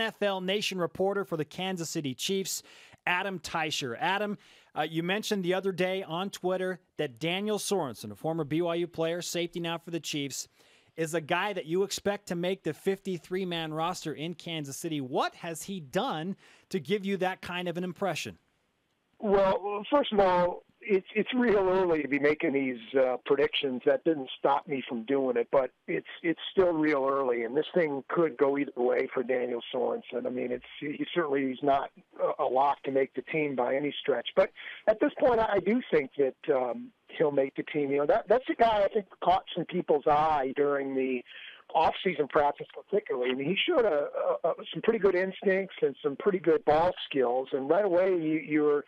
NFL Nation reporter for the Kansas City Chiefs, Adam Teicher. Adam, you mentioned the other day on Twitter that Daniel Sorensen, a former BYU player, safety now for the Chiefs, is a guy that you expect to make the 53-man roster in Kansas City. What has he done to give you that kind of an impression? Well, first of all, it's real early to be making these predictions. That didn't stop me from doing it, but it's still real early, and this thing could go either way for Daniel Sorensen. I mean, he's not a lock to make the team by any stretch. But at this point, I do think that he'll make the team. You know, that's a guy I think caught some people's eye during the off-season practice particularly. I mean, he showed some pretty good instincts and some pretty good ball skills, and right away you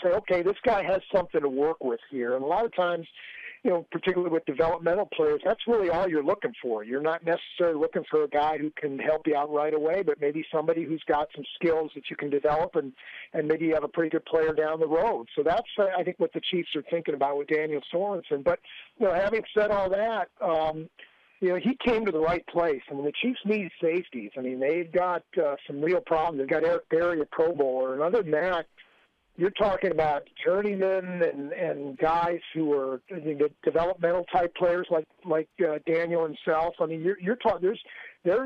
say, okay, this guy has something to work with here. And a lot of times, you know, particularly with developmental players, that's really all you're looking for. You're not necessarily looking for a guy who can help you out right away, but maybe somebody who's got some skills that you can develop, and maybe you have a pretty good player down the road. So that's, I think, what the Chiefs are thinking about with Daniel Sorensen. But, you know, having said all that, you know, he came to the right place. I mean, the Chiefs need safeties. I mean, they've got some real problems. They've got Eric Berry, a Pro Bowler, and other than that, you're talking about journeymen and guys who are developmental type players like Daniel himself. I mean, you're talking. They're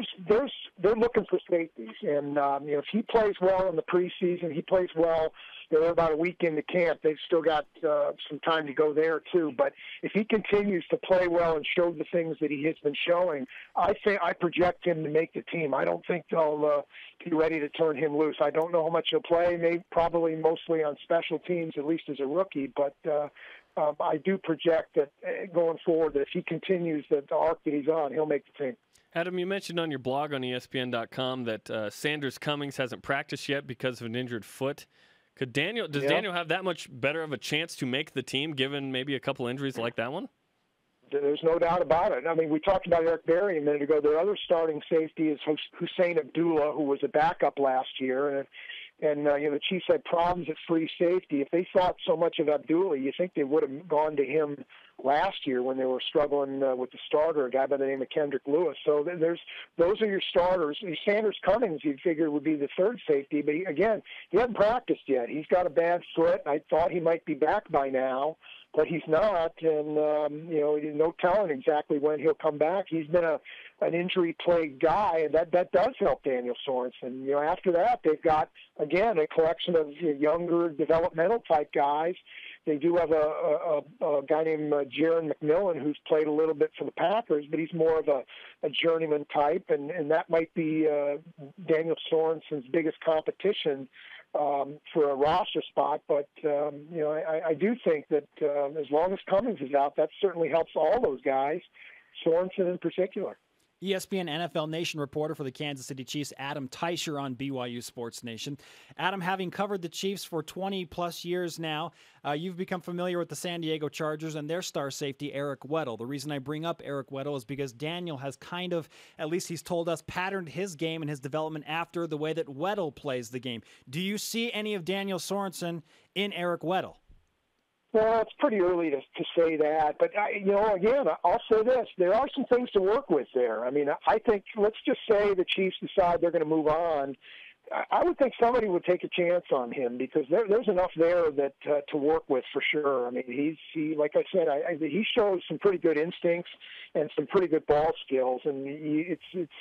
looking for safeties, and you know, if he plays well in the preseason, he plays well. They're about a week into camp. They've still got some time to go there too. But if he continues to play well and show the things that he has been showing, I project him to make the team. I don't think they'll be ready to turn him loose. I don't know how much he'll play. Probably mostly on special teams, at least as a rookie. But I do project that going forward, that if he continues the arc that he's on, he'll make the team. Adam, you mentioned on your blog on ESPN.com that Sanders Cummings hasn't practiced yet because of an injured foot. Does Daniel have that much better of a chance to make the team, given maybe a couple injuries like that one? There's no doubt about it. I mean, we talked about Eric Berry a minute ago. Their other starting safety is Hussein Abdullah, who was a backup last year, and you know, the Chiefs had problems at free safety. If they thought so much of Abdullah, you think they would have gone to him last year when they were struggling with the starter, a guy by the name of Kendrick Lewis. So those are your starters. Sanders Cummings, you'd figure, would be the third safety, but again, he hasn't practiced yet. He's got a bad foot. I thought he might be back by now, but he's not, and you know, no telling exactly when he'll come back. He's been an injury-plagued guy, and that does help Daniel Sorensen. You know, after that, they've got, again, a collection of younger developmental-type guys. They do have a guy named Jaron McMillan who's played a little bit for the Packers, but he's more of a journeyman type, and that might be Daniel Sorensen's biggest competition for a roster spot. But, you know, I do think that as long as Cummings is out, that certainly helps all those guys, Sorensen in particular. ESPN NFL Nation reporter for the Kansas City Chiefs, Adam Teicher on BYU Sports Nation. Adam, having covered the Chiefs for 20-plus years now, you've become familiar with the San Diego Chargers and their star safety, Eric Weddle. The reason I bring up Eric Weddle is because Daniel has kind of, at least he's told us, patterned his game and his development after the way that Weddle plays the game. Do you see any of Daniel Sorensen in Eric Weddle? Well, it's pretty early to say that, but you know, again, I'll say this: there are some things to work with there. I mean, I think, let's just say the Chiefs decide they're going to move on. I would think somebody would take a chance on him, because there's enough there that to work with for sure. I mean, he like I said, he shows some pretty good instincts and some pretty good ball skills, and it's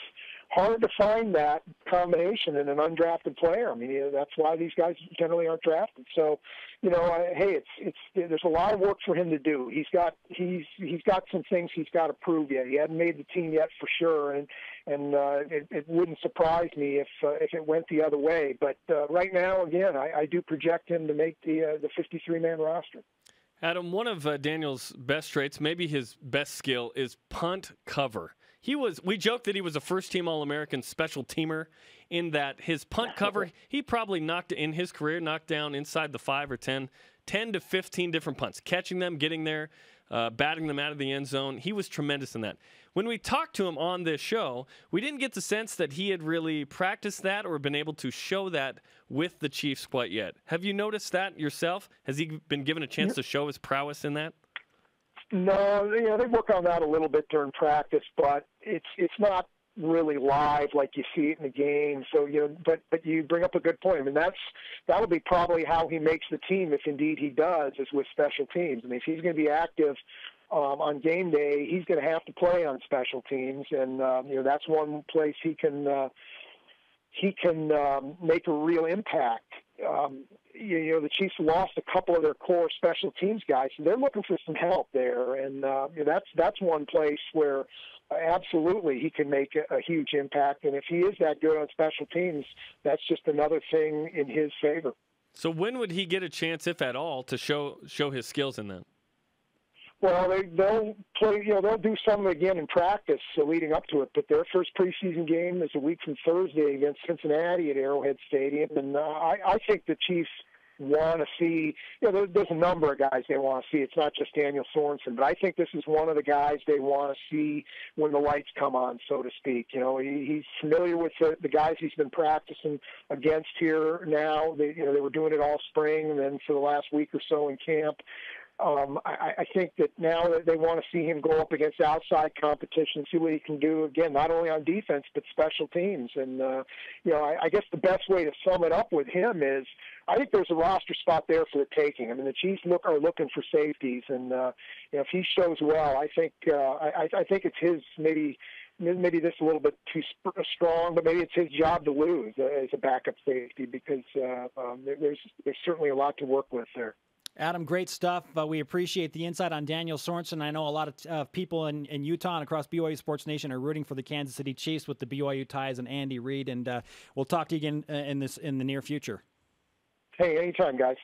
hard to find that combination in an undrafted player. I mean, that's why these guys generally aren't drafted. So, you know, hey, there's a lot of work for him to do. He's got some things he's got to prove yet. He hasn't made the team yet for sure, and it wouldn't surprise me if it went the other way. But right now, again, I do project him to make the 53-man roster. Adam, one of Daniel's best traits, maybe his best skill, is punt cover. We joked that he was a first-team All-American special teamer, in that his punt cover, he probably knocked down inside the 5 or 10 to 15 different punts, catching them, getting there, batting them out of the end zone. He was tremendous in that. When we talked to him on this show, we didn't get the sense that he had really practiced that or been able to show that with the Chiefs quite yet. Have you noticed that yourself? Has he been given a chance to show his prowess in that? No, you know, they work on that a little bit during practice, but it's not really live like you see it in the game. So, but you bring up a good point. I mean, that'll be probably how he makes the team, if indeed he does, is with special teams. I mean, if he's going to be active on game day, he's going to have to play on special teams, and that's one place he can make a real impact. The Chiefs lost a couple of their core special teams guys, so they're looking for some help there, and that's one place where absolutely he can make a huge impact. And if he is that good on special teams, that's just another thing in his favor. So when would he get a chance, if at all, to show his skills in that? Well, they'll play. They'll do some again in practice leading up to it. But their first preseason game is a week from Thursday against Cincinnati at Arrowhead Stadium, and I think the Chiefs want to see. There's a number of guys they want to see. It's not just Daniel Sorensen, but I think this is one of the guys they want to see when the lights come on, so to speak. He's familiar with the guys he's been practicing against here now. They were doing it all spring, and then for the last week or so in camp. I think that now that they want to see him go up against outside competition, see what he can do, again, not only on defense, but special teams. And, I guess the best way to sum it up with him is I think there's a roster spot there for the taking. I mean, the Chiefs are looking for safeties. And, if he shows well, I think it's his maybe this a little bit too strong, but maybe it's his job to lose as a backup safety because there's certainly a lot to work with there. Adam, great stuff. We appreciate the insight on Daniel Sorensen. I know a lot of people in Utah and across BYU Sports Nation are rooting for the Kansas City Chiefs with the BYU ties and Andy Reid, and we'll talk to you again in the near future. Hey, anytime, guys.